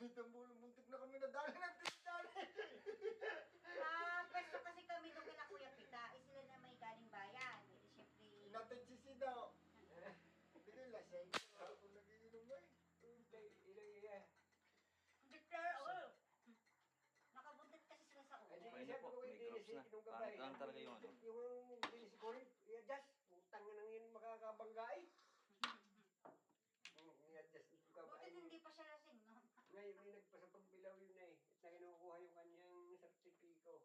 Dito muntik na kami nadali ng tindahan. Pwesto kasi kami nung kila Kuya Pita. Sila na may galing bayan. Siyempre. Natin si Sida. Hindi nila lasing. Kung nagiinom mo eh. Ilang iya. Hindi pero, nakabuntit kasi sila sa ulo. Ayun po, may groups na. Pangit lang talaga yung ano. Yung dinis ko rin, i-adjust. Putang na yun makakabangga eh. I-adjust yung Buti kabay. hindi pa siya lasing, no? Ngayon may nagpasapagbilaw yun na eh. At na kinukuha yung kanyang sertipiko.